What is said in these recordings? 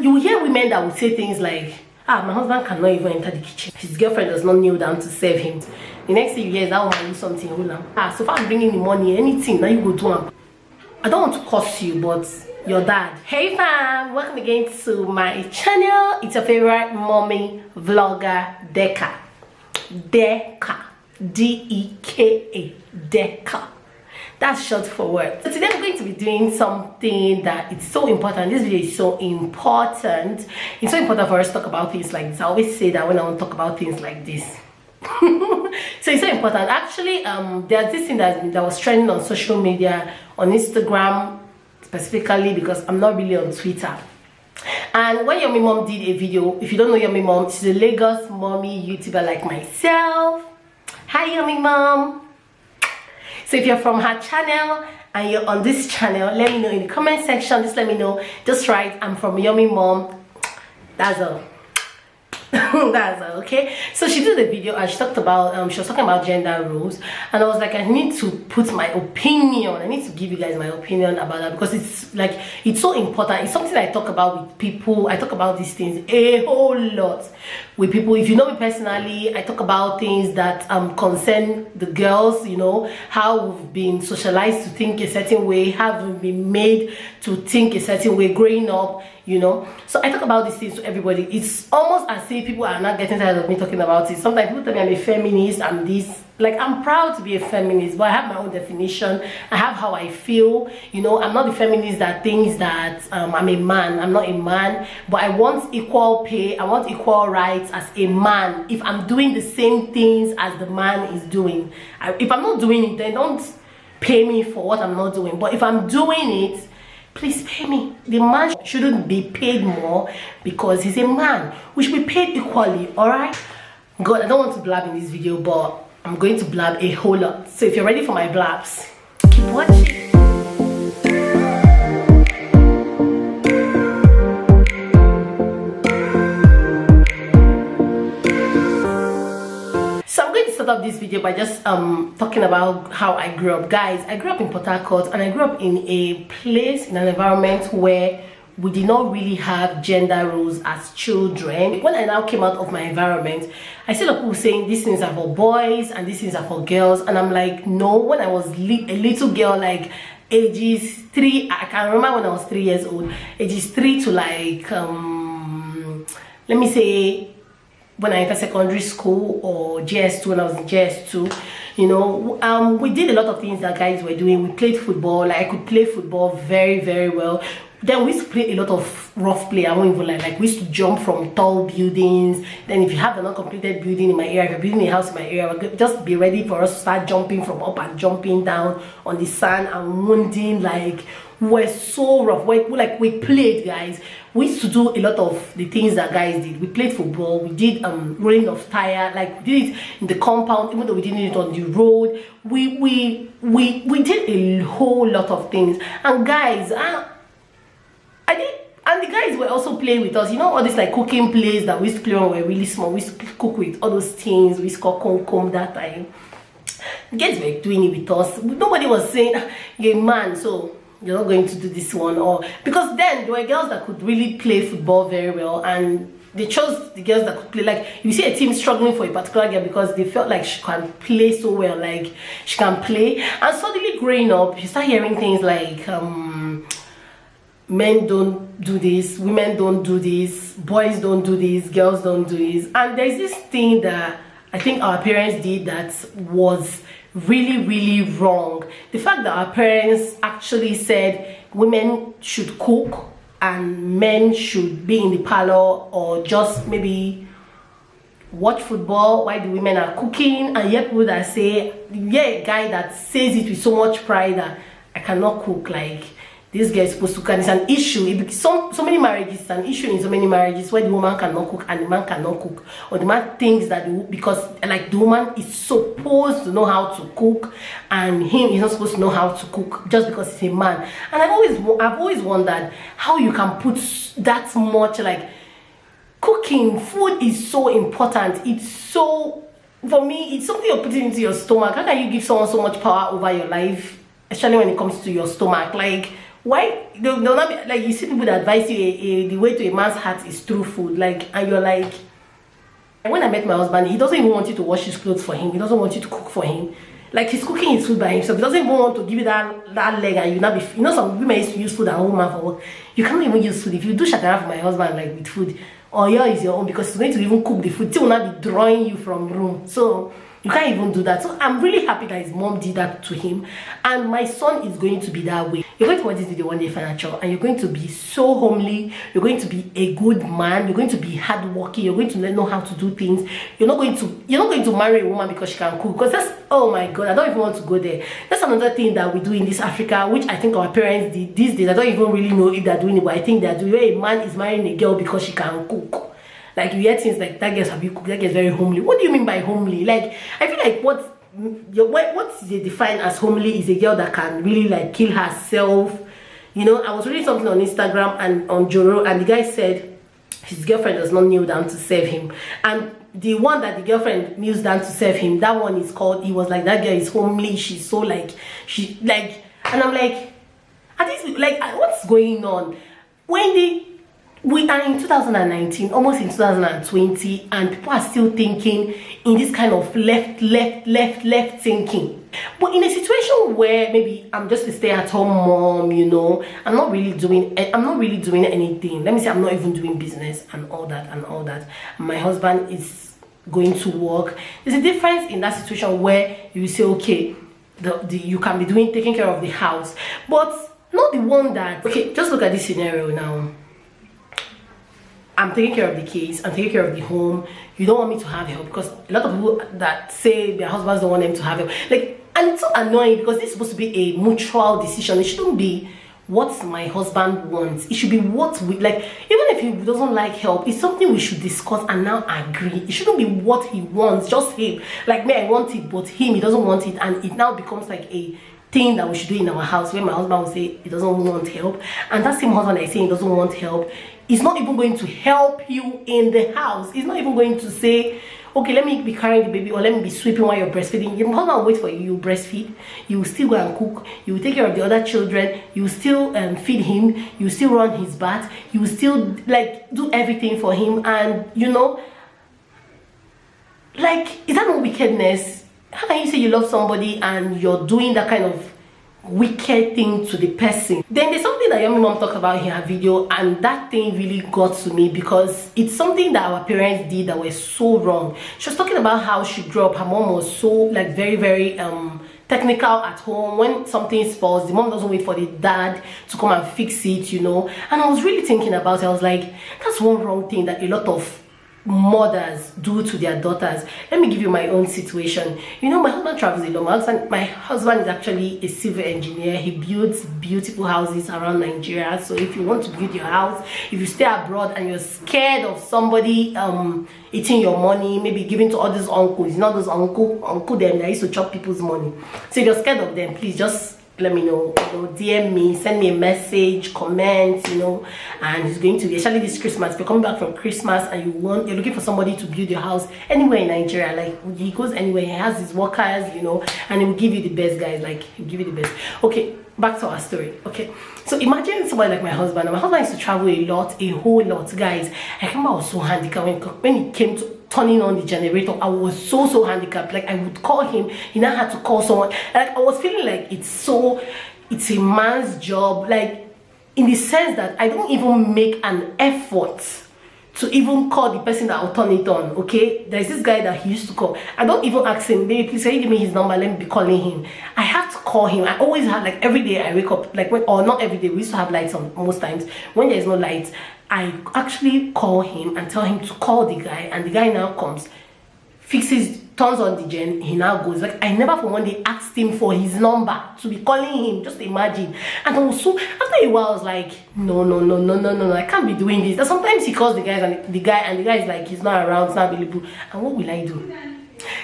And you hear women that would say things like, ah, my husband cannot even enter the kitchen, his girlfriend does not kneel down to serve him. The next thing you hear is that woman do something. So far I'm bringing the money, anything that you go do. I don't want to curse you, but your dad. Hey fam, welcome again to my channel. It's your favorite mommy vlogger, Deka. D-E-K-A, Deka. That's short for words. So today I'm going to be doing something that it's so important. This video is so important. It's so important for us to talk about things like this. I always say that when I want to talk about things like this. So it's so important. Actually, there's this thing that was trending on social media, on Instagram specifically, because I'm not really on Twitter. And when Yummy Mom did a video, if you don't know Yummy Mom, she's a Lagos mommy YouTuber like myself. Hi Yummy Mom. So if you're from her channel and you're on this channel, let me know in the comment section. Just let me know. Just write, I'm from Yummy Mom. That's all. That's all, okay? So she did a video and she talked about she was talking about gender roles, and I was like, I need to put my opinion. I need to give you guys my opinion about that, because it's like, it's so important. It's something I talk about with people. I talk about these things a whole lot with people. If you know me personally, I talk about things that concern the girls, you know, how we've been socialized to think a certain way, how we've been made to think a certain way growing up, you know. So I talk about these things to everybody. It's almost as if people are not getting tired of me talking about it. Sometimes people tell me I'm a feminist, I'm this. Like, I'm proud to be a feminist, but I have my own definition. I have how I feel, you know. I'm not the feminist that thinks that I'm a man. I'm not a man, but I want equal pay. I want equal rights as a man if I'm doing the same things as the man is doing. If I'm not doing it, then don't pay me for what I'm not doing. But if I'm doing it, please pay me. The man shouldn't be paid more because he's a man. We should be paid equally, alright? God, I don't want to blab in this video, but I'm going to blab a whole lot. So if you're ready for my blabs, keep watching. So I'm going to start off this video by just talking about how I grew up. Guys, I grew up in Port Harcourt, and I grew up in a place, in an environment where we did not really have gender roles as children. When I now came out of my environment, I see a lot of people saying these things are for boys and these things are for girls, and I'm like, no. When I was a little girl, like ages 3, I can remember when I was 3 years old, ages 3 to like let me say when I entered secondary school, or JS2, when I was in JS2, you know, we did a lot of things that guys were doing. We played football. Like, I could play football very, very well. Then we used to play a lot of rough play. I won't even lie. Like, we used to jump from tall buildings. Then if you have an uncompleted building in my area, if you're building a house in my area, just be ready for us to start jumping from up and jumping down on the sand and wounding. Like, we're so rough. We played, guys. We used to do a lot of the things that guys did. We played football. We did rolling of tire. Like, we did it in the compound, even though we didn't do it on the road. We did a whole lot of things. And guys, and the guys were also playing with us. You know, all these like cooking plays that we used to play when we were really small. We used to cook with all those things. We used to call comb that time. The guys were doing it with us. Nobody was saying, you're a man, so you're not going to do this one. Or because then there were girls that could really play football very well, and they chose the girls that could play. Like, you see a team struggling for a particular girl because they felt like she can play so well, like she can play. And suddenly growing up, you start hearing things like men don't do this, women don't do this, boys don't do this, girls don't do this. And there's this thing that I think our parents did that was really, really wrong. The fact that our parents actually said women should cook and men should be in the parlor, or just maybe watch football while the women are cooking. And yet people that say, yeah, a guy that says it with so much pride that I cannot cook, like, this guy is supposed to cook. And it's an issue. So many marriages, it's an issue in so many marriages where the woman cannot cook and the man cannot cook, or the man thinks that because like the woman is supposed to know how to cook and him is not supposed to know how to cook just because he's a man. And I've always wondered how you can put that much, like, cooking, food is so important. It's so, for me, it's something you're putting into your stomach. How can you give someone so much power over your life, especially when it comes to your stomach? Like, Why they'll not be like, you see people that advise you the way to a man's heart is through food, like, and you're like, when I met my husband, he doesn't even want you to wash his clothes for him, he doesn't want you to cook for him. Like, he's cooking his food by himself. He doesn't even want to give you that leg, and you not be, you know, some women used to use food and woman for work. You can't even use food. If you do shakara for my husband, like with food, or yeah, is your own, because he's going to even cook the food. He will not be drawing you from room. So you can't even do that. So I'm really happy that his mom did that to him, and my son is going to be that way. You're going to watch this video one day, financial, and you're going to be so homely. You're going to be a good man. You're going to be hardworking. You're going to know how to do things. You're not going to marry a woman because she can cook. Because that's, oh my God, I don't even want to go there. That's another thing that we do in this Africa, which I think our parents did these days. I don't even really know if they're doing it, but I think they're doing. Where a man is marrying a girl because she can cook. Like, you hear things like, that girl's have you cooked, that girl's very homely. What do you mean by homely? Like, I feel like what they define as homely is a girl that can really like kill herself. You know, I was reading something on Instagram and on Joro, and the guy said his girlfriend does not kneel down to serve him, and the one that the girlfriend kneels down to serve him, that one is called, he was like, that girl is homely, she's so like, she like, and I'm like, at least, like, what's going on? When we are in 2019, almost in 2020, and people are still thinking in this kind of left thinking. But in a situation where maybe I'm just a stay-at-home mom, you know, I'm not really doing anything. Let me say I'm not even doing business and all that. My husband is going to work. There's a difference in that situation where you say, okay, you can be taking care of the house, but not the one that, okay, just look at this scenario now. I'm taking care of the kids, I'm taking care of the home. You don't want me to have help, because a lot of people that say their husbands don't want them to have help, like, and it's so annoying because this is supposed to be a mutual decision. It shouldn't be what my husband wants. It should be what we like. Even if he doesn't like help, it's something we should discuss and now agree. It shouldn't be what he wants, just him. Like me, I want it, but him, he doesn't want it, and it now becomes like a thing that we should do in our house, where my husband will say he doesn't want help, and that same husband I say he doesn't want help is not even going to help you in the house. He's not even going to say, okay, let me be carrying the baby, or let me be sweeping while you're breastfeeding. Your husband will wait for you. You breastfeed, you will still go and cook, you will take care of the other children, you will still feed him, you will still run his bath, you will still like do everything for him. And you know, like, is that not wickedness? How can you say you love somebody and you're doing that kind of wicked thing to the person? Then there's something that Yummy Mom talked about in her video, and that thing really got to me because it's something that our parents did that was so wrong. She was talking about how she grew up. Her mom was so like very technical at home. When something spoils, the mom doesn't wait for the dad to come and fix it, you know. And I was really thinking about it. I was like, that's one wrong thing that a lot of mothers do to their daughters. Let me give you my own situation. You know, my husband travels a lot. My husband is actually a civil engineer. He builds beautiful houses around Nigeria. So if you want to build your house, if you stay abroad and you're scared of somebody eating your money, maybe giving to all these uncles, you know, those uncle them that used to chop people's money. So if you're scared of them, please just let me know, you know, DM me, send me a message, comment, you know. And he's going to be, especially this Christmas, if you're coming back from Christmas and you're looking for somebody to build your house anywhere in Nigeria, like he goes anywhere, he has his workers, you know, and he will give you the best, guys. Like, he'll give you the best. Okay, back to our story. Okay, so imagine somebody like my husband. My husband used to travel a whole lot, guys. I remember I was so handicapped when it came to turning on the generator. I was so handicapped. Like, I would call him, he now had to call someone. Like, I was feeling like it's a man's job, like in the sense that I don't even make an effort to even call the person that will turn it on. Okay, there's this guy that he used to call. I don't even ask him, baby, please can you give me his number, let me be calling him. I have to call him. I always have, like, every day I wake up, like, or not every day, we used to have lights on most times. When there's no lights, I actually call him and tell him to call the guy, and the guy now comes, fixes, turns on the gen, he now goes. Like, I never for one day asked him for his number to be calling him. Just imagine. And also after a while I was like, no, I can't be doing this. And sometimes he calls the guy and the guy is like, he's not around, it's not available. And what will I do?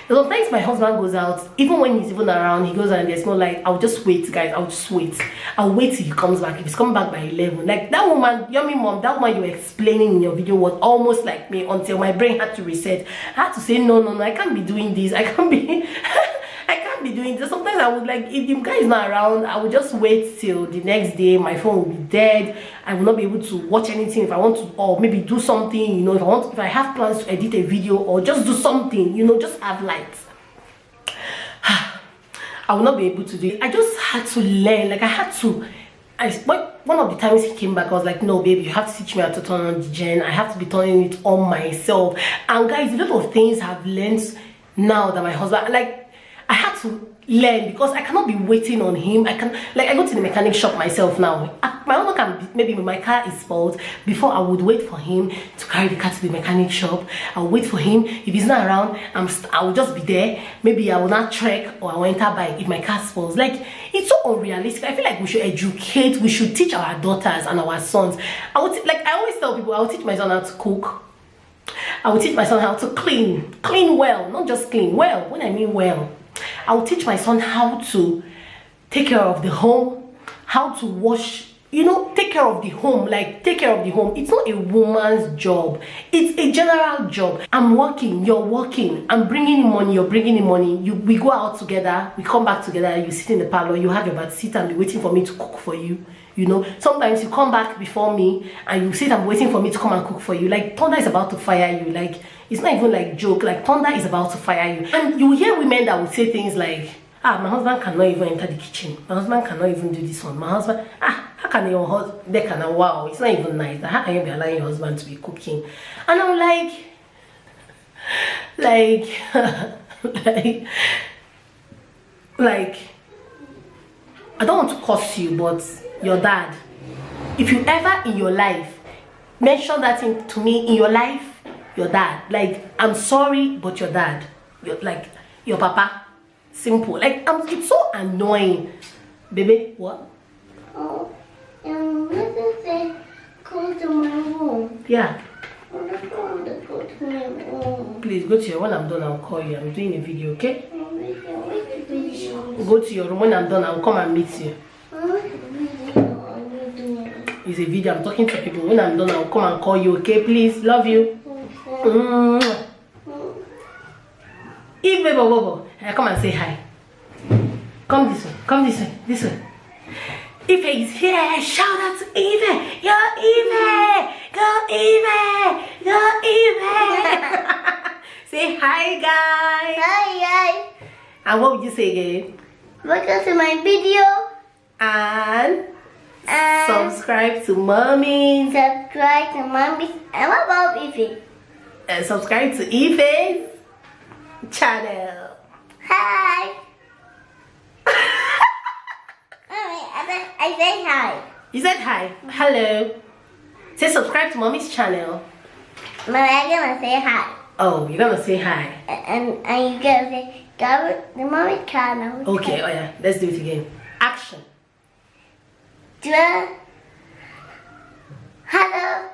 Sometimes my husband goes out, even when he's even around, he goes and there's no light. I'll just wait, guys. I'll just wait. I'll wait till he comes back. If he's coming back by 11, like that woman, Yummy Mom, that woman you were explaining in your video was almost like me until my brain had to reset. I had to say, no, I can't be doing this. I can't be I can't be doing this. Sometimes I would like, if the guy is not around, I would just wait till the next day. My phone will be dead. I will not be able to watch anything if I want to, or maybe do something, you know, if I have plans to edit a video or just do something, you know, just have lights. I will not be able to do it. I just had to learn. Like I had to. One of the times he came back, I was like, no, baby, you have to teach me how to turn on the gen. I have to be turning it on myself. And guys, a lot of things I've learned now that my husband, like, I had to learn because I cannot be waiting on him. I go to the mechanic shop myself now. My husband can, maybe my car is spoiled. Before, I would wait for him to carry the car to the mechanic shop. I'll wait for him. If he's not around, I will just be there. Maybe I will not trek or I will enter by if my car spoils. Like, it's so unrealistic. I feel like we should educate, we should teach our daughters and our sons. I always tell people, I will teach my son how to cook. I will teach my son how to clean well, not just clean well. When I mean well, I will teach my son how to take care of the home, how to wash, you know, take care of the home. Like, take care of the home. It's not a woman's job, it's a general job. I'm working, you're working, I'm bringing in money, you're bringing in money. We go out together, we come back together, you sit in the parlor, you have your bath, sit and be waiting for me to cook for you. You know, sometimes you come back before me and you sit and waiting for me to come and cook for you. Like, thunder is about to fire you. Like, it's not even like joke. Like, thunder is about to fire you. And you hear women that would say things like, my husband cannot even enter the kitchen. My husband cannot even do this one. My husband, how can your husband, they can, wow, it's not even nice. How can you be allowing your husband to be cooking? And I'm like, I don't want to curse you, but your dad, if you ever in your life mention that thing to me in your life, your dad, like, I'm sorry, but your dad, like your papa, simple. Like, it's so annoying. Baby, what? Oh, let's say go to my room. Yeah. I want to go to my room. Please go to your room. When I'm done, I'll call you. I'm doing a video, okay? Where's the video? Go to your room. When I'm done, I'll come and meet you. Where's the video? It's a video. I'm talking to people. When I'm done, I'll come and call you, okay? Please, love you. Eve, come and say hi. Come this way. Come this way. This way. Ife is here. Shout out to Ife. Yo, Ife. Go, Ife. Go, Ife. Say hi, guys. Hi, guys. And what would you say again? Welcome to my video. And subscribe to Mommy's. Subscribe to Mommy's. And what about Ify? And subscribe to Ife's channel. Hi. I said hi. You said hi. Hello. Say subscribe to Mommy's channel. Mommy, I'm gonna say hi. Oh, you're gonna say hi. And you're gonna say go to Mommy's channel. Okay, oh yeah, let's do it again. Action. Hello.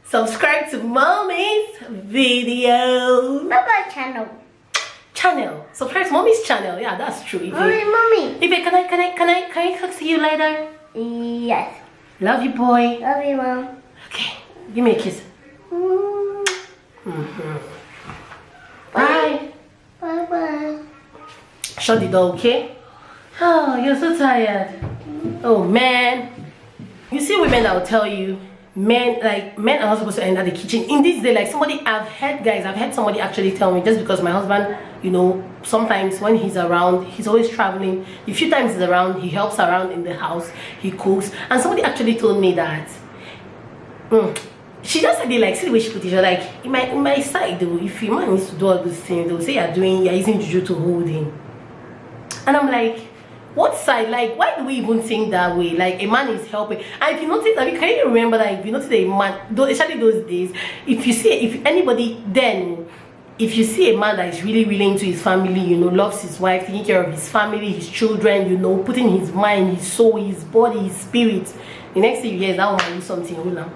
Subscribe to Mommy's video. Bye-bye channel. Channel. Subscribe to Mommy's channel. Yeah, that's true. Mommy. If can I see you later? Yes. Love you, boy. Love you, Mom. Okay, give me a kiss. Bye. Bye-bye. Shut the door, okay? Oh, you're so tired. Oh man. You see women that will tell you men are not supposed to enter the kitchen in this day. Like, I've heard somebody actually tell me, just because my husband, you know, sometimes when he's around, he's always traveling. The few times he's around, he helps around in the house, he cooks. And somebody actually told me that she just said, like, see the way she put it, you're like, in my side though, if your man needs to do all those things, they'll say you're using juju to hold him. And I'm like, what side? Like, why do we even think that way? Like, a man is helping. And if you notice, can you remember that if you notice a man, especially those days, if you see a man that is really into his family, you know, loves his wife, taking care of his family, his children, you know, putting his mind, his soul, his body, his spirit, the next thing you hear is that woman do something. Hold on.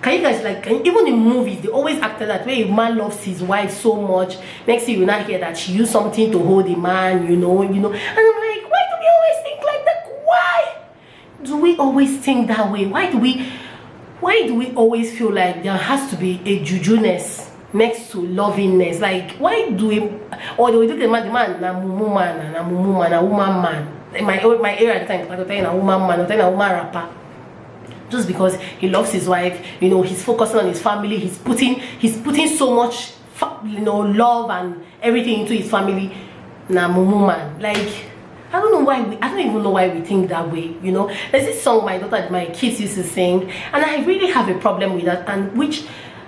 Can you guys, like, even in movies, they always act that way. A man loves his wife so much, next thing you not hear that she used something to hold a man, you know. And I'm like, why do we always think like that? Why do we always think that way? Why do we always feel like there has to be a juju-ness? next to lovingness. Like, why do we, or they will do the man na mumu man, na mumu man, a woman man. In my area at the time, I'm telling a woman man, I'm telling a woman rapper. Just because he loves his wife, you know, he's focusing on his family, he's putting so much, you know, love and everything into his family. Na mumu man. Like, I don't know why I don't even know why we think that way, you know. There's this song my kids used to sing, and I really have a problem with that, and which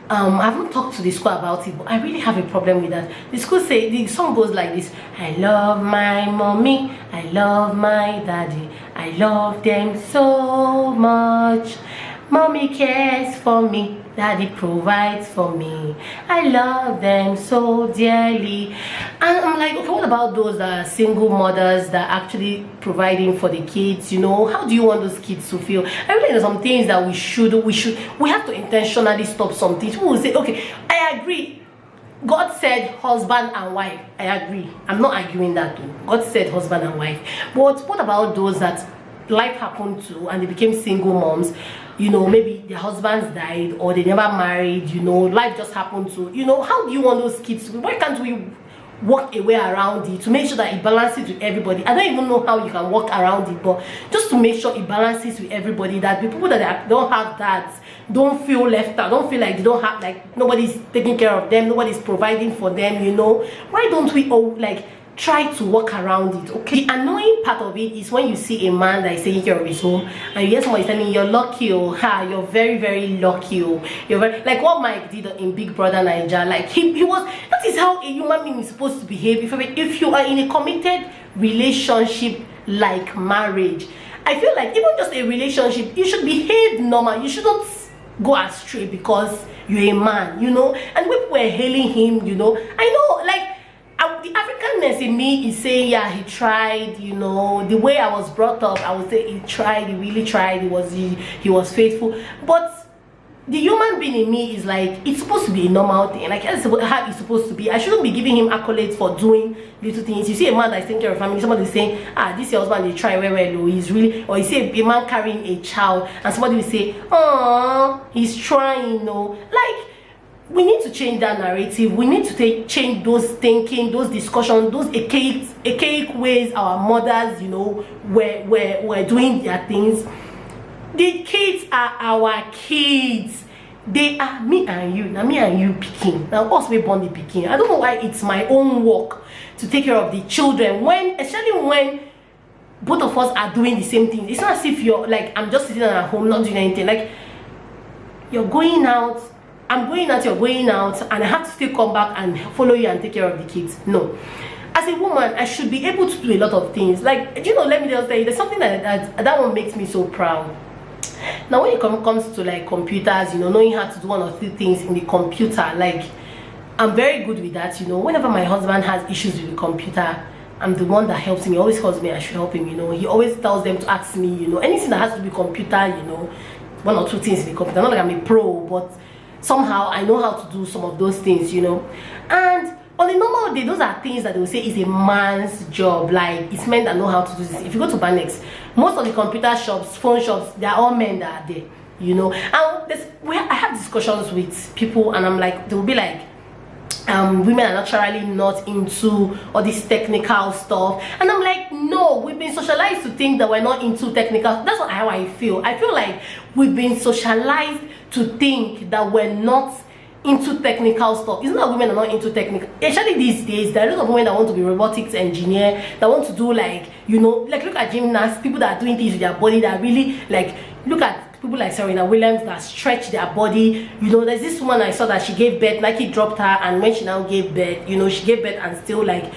I haven't talked to the school about it, but I really have a problem with that. The school say, the song goes like this: I love my mommy, I love my daddy, I love them so much. Mommy cares for me, daddy provides for me, I love them so dearly. And I'm like, okay, what about those single mothers that are actually providing for the kids? You know, how do you want those kids to feel? I really know some things that we have to intentionally stop some things. People will say, okay, I agree, God said husband and wife. I agree, I'm not arguing that too. God said husband and wife. But what about those that life happened to and they became single moms? You know, maybe their husbands died or they never married, you know, life just happened to, you know, how do you want those kids to be? Why can't we work a way around it to make sure that it balances with everybody? I don't even know how you can work around it, but just to make sure it balances with everybody, that the people that don't have that don't feel left out, don't feel like they don't have, like, nobody's taking care of them, nobody's providing for them, you know. Why don't we all, like, try to work around it? Okay, the annoying part of it is when you see a man that is taking care of his home and you hear somebody telling you, you're lucky, oh, you're very, very lucky, oh, you're very, like what Mike did in Big Brother Naija. Like he was, that is how a human being is supposed to behave. If you are in a committed relationship like marriage, I feel like even just a relationship, you should behave normal. You shouldn't go astray because you're a man, you know. And people were hailing him, you know. I know, like, the Africanness in me is saying, yeah, he tried, you know. The way I was brought up, I would say he tried, he really tried, he was faithful. But the human being in me is like, it's supposed to be a normal thing. Like, that's how it's supposed to be. I shouldn't be giving him accolades for doing little things. You see a man that's taking care of family, somebody is saying, this your husband, they try well, he's really, or you see a man carrying a child and somebody will say, oh, he's trying, no. Like, we need to change that narrative. We need to change those thinking, those discussions, those archaic ways our mothers, you know, were doing their things. The kids are our kids. They are me and you. Now me and you picking. Now us we born the picking. I don't know why it's my own work to take care of the children, especially when both of us are doing the same thing. It's not as if you're like, I'm just sitting at home not doing anything. Like, you're going out, I'm going out, you're going out, and I have to still come back and follow you and take care of the kids. No. As a woman, I should be able to do a lot of things. Like, you know, let me just tell you, there's something that one makes me so proud. Now, when it comes to like computers, you know, knowing how to do one or two things in the computer, like, I'm very good with that, you know. Whenever my husband has issues with the computer, I'm the one that helps him. He always calls me, I should help him, you know. He always tells them to ask me, you know, anything that has to be computer, you know, one or two things in the computer. Not like I'm a pro, but somehow I know how to do some of those things, you know. And on a normal day, those are things that they will say is a man's job. Like, it's men that know how to do this. If you go to Banex, most of the computer shops, phone shops, they're all men that are there, you know. And I have discussions with people, and I'm like, they will be like, women are naturally not into all this technical stuff, and I'm like, no, we've been socialized to think that we're not into technical. That's how I feel. I feel like we've been socialized to think that we're not into technical stuff. It's not that women are not into technical. Especially these days, there are a lot of women that want to be robotics engineer, that want to do, like, you know, like, look at gymnasts, people that are doing things with their body that really, like, look at people like Serena Williams that stretch their body. You know, there's this woman I saw that she gave birth, Nike dropped her, and when she now gave birth, you know, she gave birth and still, like,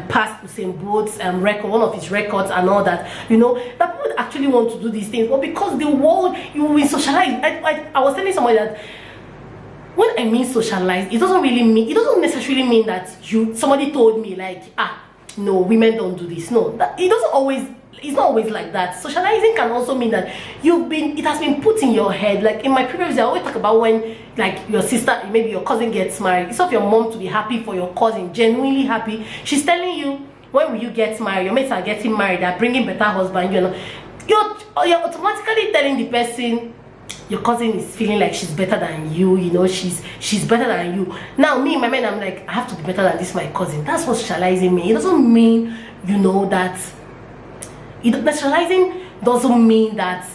passed Usain Bolt's record, one of his records and all that, you know, that people actually want to do these things. But because the world, you will be socialized. I was telling somebody that when I mean socialized, it doesn't necessarily mean that somebody told me like, no, women don't do this. No, it's not always like that. Socializing can also mean that it has been put in your head. Like in my previous, I always talk about when, like, your sister, maybe your cousin gets married. It's not your mom to be happy for your cousin, genuinely happy. She's telling you, when will you get married? Your mates are getting married, they're bringing better husband, you know. You're automatically telling the person, your cousin is feeling like she's better than you, you know, she's better than you. Now me in my mind, I'm like, I have to be better than this my cousin. That's what socializing means. It doesn't mean, you know, that socializing doesn't mean that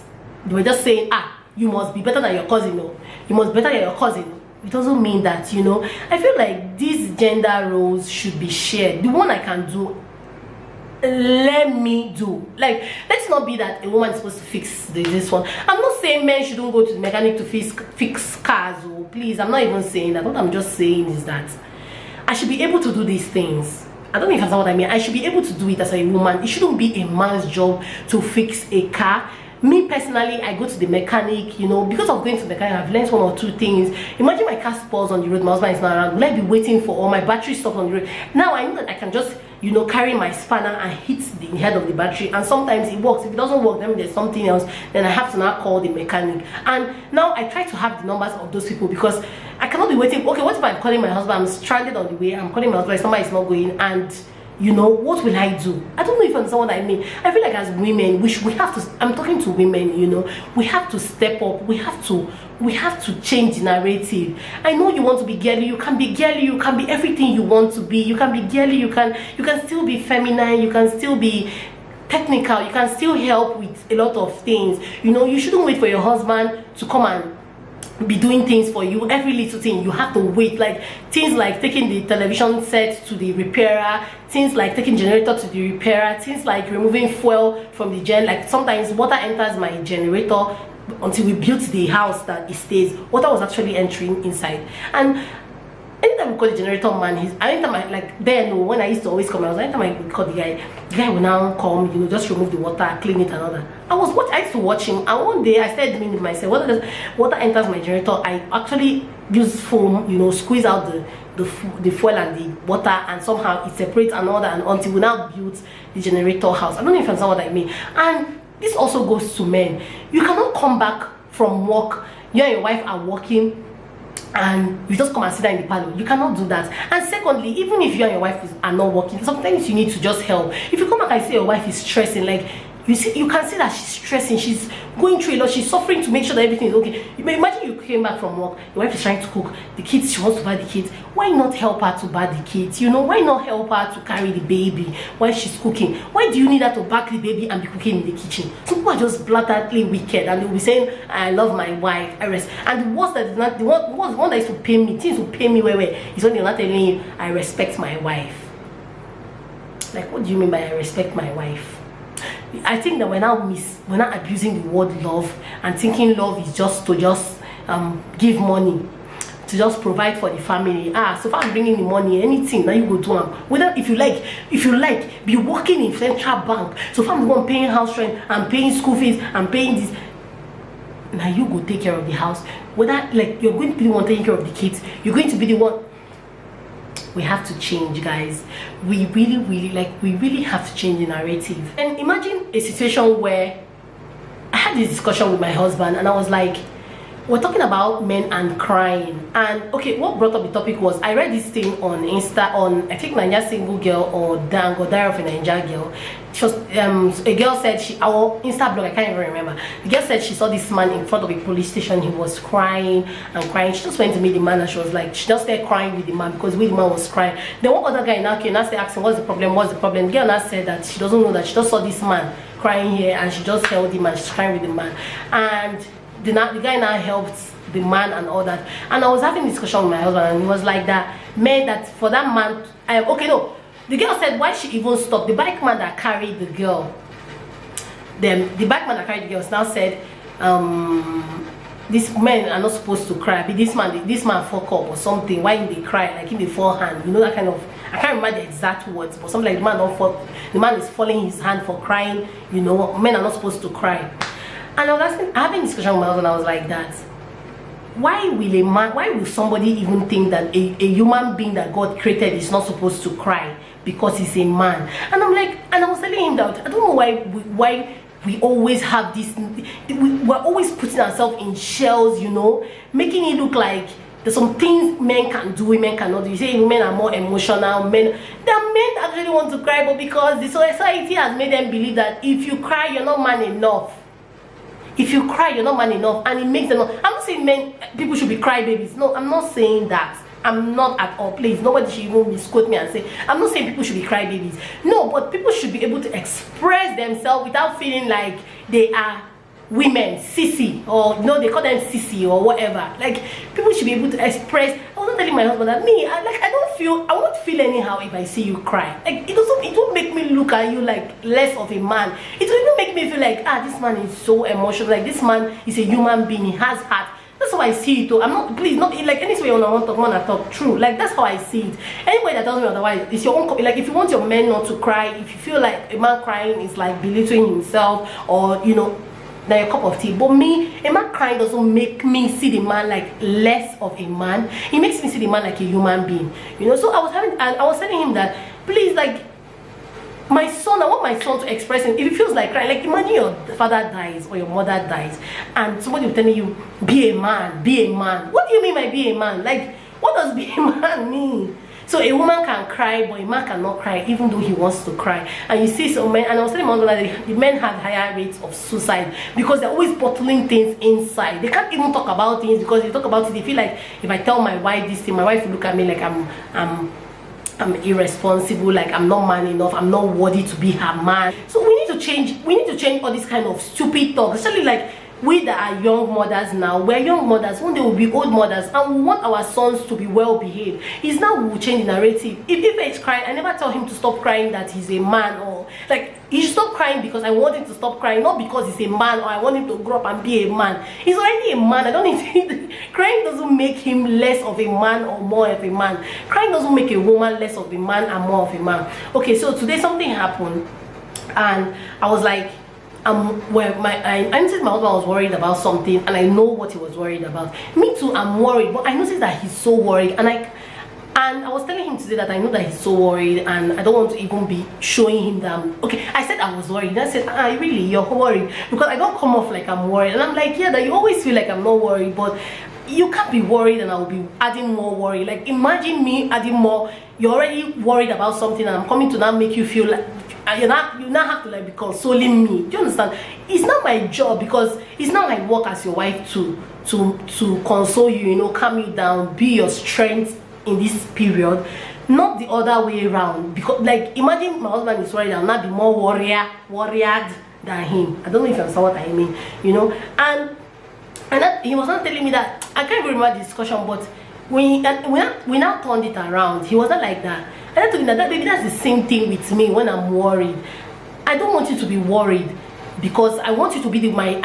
we're just saying, ah, you must be better than your cousin, no, you must be better than your cousin. It doesn't mean that, you know. I feel like these gender roles should be shared. The one I can do, let me do. Like, let's not be that a woman is supposed to fix this one. I'm not saying men shouldn't go to the mechanic to fix cars. Oh, please, I'm not even saying that. What I'm just saying is that I should be able to do these things. I don't know if that's what I mean. I should be able to do it as a woman. It shouldn't be a man's job to fix a car. Me personally, I go to the mechanic, you know, because of going to the mechanic, I've learned one or two things. Imagine my car spoils on the road, my husband is not around. Will I be waiting for, or my battery stops on the road? Now I know that I can just, you know, carry my spanner and hit the head of the battery, and sometimes it works. If it doesn't work, then there's something else, then I have to now call the mechanic. And now I try to have the numbers of those people, because I cannot be waiting. Okay, what if I'm calling my husband, I'm stranded on the way, I'm calling my husband, somebody is not going, and you know, what will I do? I don't know if you understand what I mean. I feel like as women, we have to, I'm talking to women, you know, we have to step up. We have to change the narrative. I know you want to be girly, you can be girly, you can be everything you want to be. You can be girly, you can still be feminine, you can still be technical, you can still help with a lot of things. You know, you shouldn't wait for your husband to come and be doing things for you. Every little thing you have to wait, like things like taking the television set to the repairer, things like taking generator to the repairer, things like removing fuel from the gen. Like sometimes water enters my generator. Until we built the house that it stays, water was actually entering inside. And anytime we call the generator man, anytime I, like then when I used to always come, anytime I call the guy will now come, you know, just remove the water, clean it and all that. I used to watch him, and one day I started doing it myself. Water enters my generator, I actually use foam, you know, squeeze out the fuel and the water, and somehow it separates and all that, and until we now built the generator house. I don't know if you understand what I mean. And this also goes to men. You cannot come back from work, you and your wife are working, and you just come and sit down in the parlor. You cannot do that. And secondly, even if you and your wife are not working, sometimes you need to just help. If you come back and say your wife is stressing, like you can see that she's stressing, she's going through a lot, she's suffering to make sure that everything is okay. Imagine you came back from work, your wife is trying to cook the kids, she wants to bath the kids. Why not help her to bath the kids? You know, why not help her to carry the baby while she's cooking? Why do you need her to back the baby and be cooking in the kitchen? Some people are just blatantly wicked, and they'll be saying, I love my wife, I rest. And the worst that is not the one that used to pay me, things will pay me where is when they're not telling you, I respect my wife. Like, what do you mean by I respect my wife? I think that we're now abusing the word love and thinking love is just to give money, to just provide for the family. So far I'm bringing the money, anything that you go do, whether if you like be working in central bank. So far I'm the one paying house rent, I'm paying school fees, I'm paying this. Now you go take care of the house. Whether like you're going to be the one taking care of the kids, you're going to be the one. We have to change, guys. We really have to change the narrative. And imagine a situation where I had this discussion with my husband, and I was like, we're talking about men and crying. And okay, what brought up the topic was I read this thing on Insta, on I think Nigerian Single Girl or Diaryofanabujamom girl. She was a girl said our Insta blog, I can't even remember. The girl said she saw this man in front of a police station. He was crying and crying. She just went to meet the man, and she was like, she just started crying with the man because the man was crying. Then one other guy now came and started asking, what's the problem? What's the problem? The girl now said that she doesn't know, that she just saw this man crying here, and she just held him and she's crying with the man. And the guy now helped the man and all that. And I was having a discussion with my husband, and he was like that meant that for that man, okay, no. The girl said why she even stopped. The bike man that carried the girl, the bike man that carried the girl now said, these men are not supposed to cry. But this man fuck up or something. Why did they cry? Like in the forehand, you know, that kind of. I can't remember the exact words, but something like the man is falling his hand for crying. You know, men are not supposed to cry. And I was having a discussion with my husband, and I was like that. Why will somebody even think that a human being that God created is not supposed to cry because he's a man? And I'm like, and I was telling him that I don't know why we always have this, we're always putting ourselves in shells, you know, making it look like there's some things men can do, women cannot do. You say women are more emotional, men actually want to cry, but because the society has made them believe that if you cry, you're not man enough. If you cry, you're not man enough, and it makes them not. I'm not saying people should be crybabies. No, I'm not saying that. I'm not at all. Please, nobody should even misquote me and say I'm not saying people should be crybabies. No, but people should be able to express themselves without feeling like they are women, sissy, or they call them sissy or whatever. Like, people should be able to express. I was not telling my husband that I won't feel anyhow if I see you cry. Like, it won't make me look at you like less of a man. It will even make me feel like, this man is so emotional. Like, this man is a human being, he has heart. That's how I see it though. I'm not, please, not like any way I want to talk true. Like, that's how I see it. Anybody that tells me otherwise, it's your own. Like, if you want your men not to cry, if you feel like a man crying is like belittling himself, or then a cup of tea. But me, a man crying doesn't make me see the man like less of a man. It makes me see the man like a human being. So I was telling him that, please, like, my son, I want my son to express him. If he feels like crying, like, imagine your father dies or your mother dies, and somebody will telling you, be a man, be a man. What do you mean by be a man? Like, what does be a man mean? So a woman can cry, but a man cannot cry even though he wants to cry. And you see some men, and I was telling my husband that the men have higher rates of suicide because they're always bottling things inside. They can't even talk about things, because if they talk about it, they feel like, if I tell my wife this thing, my wife will look at me like I'm irresponsible, like I'm not man enough, I'm not worthy to be her man. So we need to change all these kind of stupid talk, especially like we that are young mothers now. We're young mothers, one day we'll be old mothers, and we want our sons to be well behaved. It's now we will change the narrative. If he's crying, I never tell him to stop crying that he's a man, or like he should stop crying because I want him to stop crying, not because he's a man or I want him to grow up and be a man. He's already a man. I don't need to, crying doesn't make him less of a man or more of a man. Crying doesn't make a woman less of a man and more of a man. Okay, so today something happened, and I was like, I noticed my husband was worried about something, and I know what he was worried about. Me too, I'm worried, but I noticed that he's so worried, and I was telling him today that I know that he's so worried, and I don't want to even be showing him that okay. I said I was worried, and I said, really, you're worried? Because I don't come off like I'm worried, and I'm like, yeah, that you always feel like I'm not worried, but you can't be worried and I'll be adding more worry. Like, imagine me adding more. You're already worried about something, and I'm coming to now make you feel like you now have to like be consoling me. Do you understand? It's not my job, because it's not my work as your wife to console you, calm you down, be your strength in this period, not the other way around. Because, like, imagine my husband is worried, I'll not be more worried than him. I don't know if you understand what I mean, and he was not telling me that. I can't remember the discussion, but we now turned it around. He was not like that. And I told him that baby, that's the same thing with me when I'm worried. I don't want you to be worried, because I want you to be my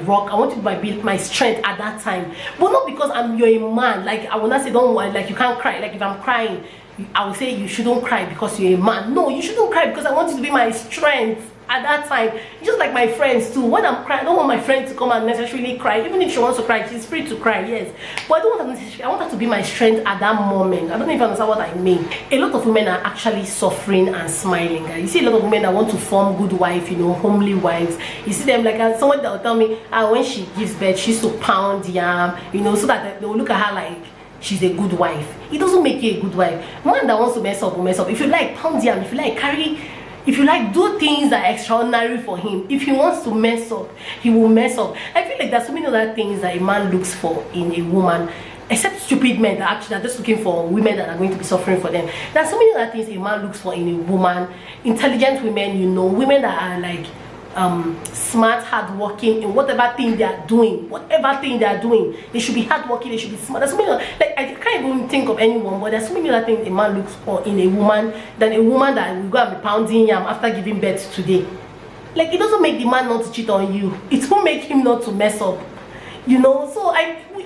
rock. I want you to be my strength at that time, but not because you're a man. Like, I will not say don't worry, like you can't cry. Like, if I'm crying, I will say you shouldn't cry because you're a man. No, you shouldn't cry because I want you to be my strength at that time. Just like my friends too, when I'm crying, I don't want my friend to come and necessarily cry. Even if she wants to cry, she's free to cry, yes, but I don't want her I want her to be my strength at that moment. I don't know if you understand what I mean. A lot of women are actually suffering and smiling, guys. You see a lot of women that want to form good wife, homely wives. You see them like someone that will tell me when she gives birth, she used to pound yam, so that they will look at her like she's a good wife. It doesn't make you a good wife. Man that wants to mess up will mess up. If you like pound yam, if you like carry, if you like do things that are extraordinary for him, if he wants to mess up, he will mess up. I feel like there's so many other things that a man looks for in a woman, except stupid men that actually are just looking for women that are going to be suffering for them. There's so many other things a man looks for in a woman. Intelligent women, women that are like smart, hardworking in whatever thing they are doing. They should be hardworking, they should be smart. There's so many, like, I can't even think of anyone, but there's so many other things a man looks for in a woman than a woman that will go and be pounding yam after giving birth today. Like, it doesn't make the man not to cheat on you, it will make him not to mess up, so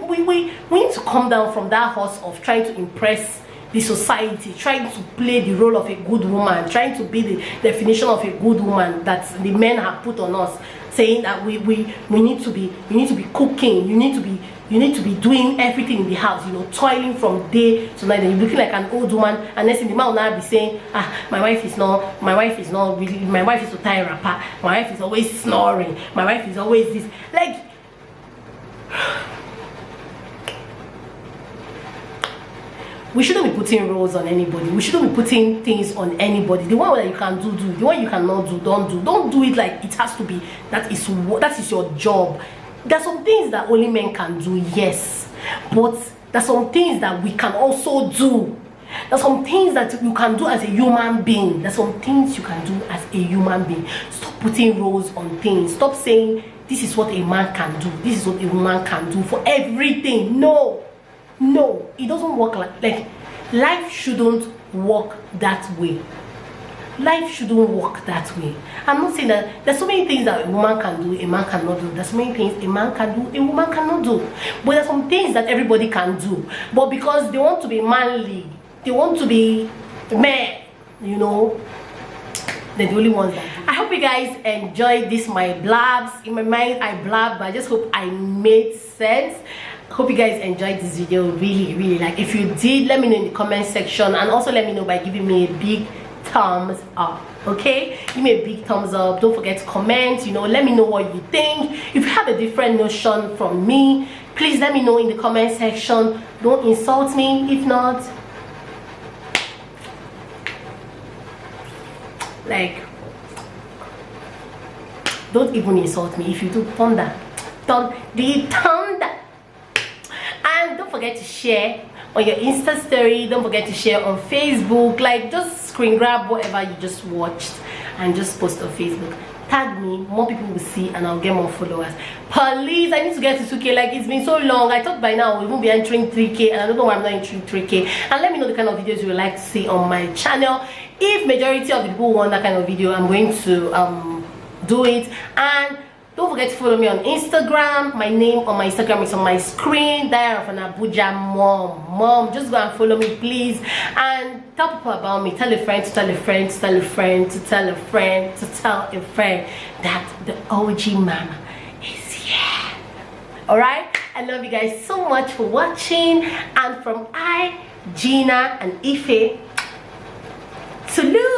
we need to come down from that horse of trying to impress the society, trying to play the role of a good woman, trying to be the definition of a good woman that the men have put on us, saying that we need to be cooking, you need to be doing everything in the house, toiling from day to night, and you're looking like an old woman, and next thing the man will now be saying, my wife is to tie a wrapper, my wife is always snoring, my wife is always this. Like, we shouldn't be putting roles on anybody. We shouldn't be putting things on anybody. The one that you can do, do. The one you cannot do, don't do. Don't do it like it has to be. That is your job. There's some things that only men can do, yes, but there's some things that we can also do. There's some things that you can do as a human being. There's some things you can do as a human being. Stop putting roles on things. Stop saying this is what a man can do, this is what a woman can do for everything. No, it doesn't work like life shouldn't work that way. Life shouldn't work that way. I'm not saying that there's so many things that a woman can do, a man cannot do. There's so many things a man can do, a woman cannot do. But there's some things that everybody can do. But because they want to be manly, they want to be men, you know, they're the only ones that do. I hope you guys enjoyed this, my blabs. In my mind, I blab, but I just hope I made sense. I hope you guys enjoyed this video. Really, like, if you did, let me know in the comment section, and also let me know by giving me a big thumbs up. Okay, give me a big thumbs up. Don't forget to comment, you know, let me know what you think. If you have a different notion from me, please let me know in the comment section. Don't insult me. If not, like, don't even insult me. If you do, thunder, the thunder. And don't forget to share on your Insta story. Don't forget to share on Facebook. Like, just screen grab whatever you just watched and just post on Facebook. Tag me, more people will see, and I'll get more followers. Please, I need to get to 2K. Like, it's been so long. I thought by now we won't be entering 3K, and I don't know why I'm not entering 3K. And let me know the kind of videos you would like to see on my channel. If majority of the people want that kind of video, I'm going to do it. And don't forget to follow me on Instagram. My name on my Instagram is on my screen, diaryofanabujamom. Mom, just go and follow me, please. And tell people about me. Tell a friend to tell a friend to tell a friend to tell a friend to tell a friend that the OG mama is here. Alright? I love you guys so much for watching. And from I, Gina, and Ife, salute.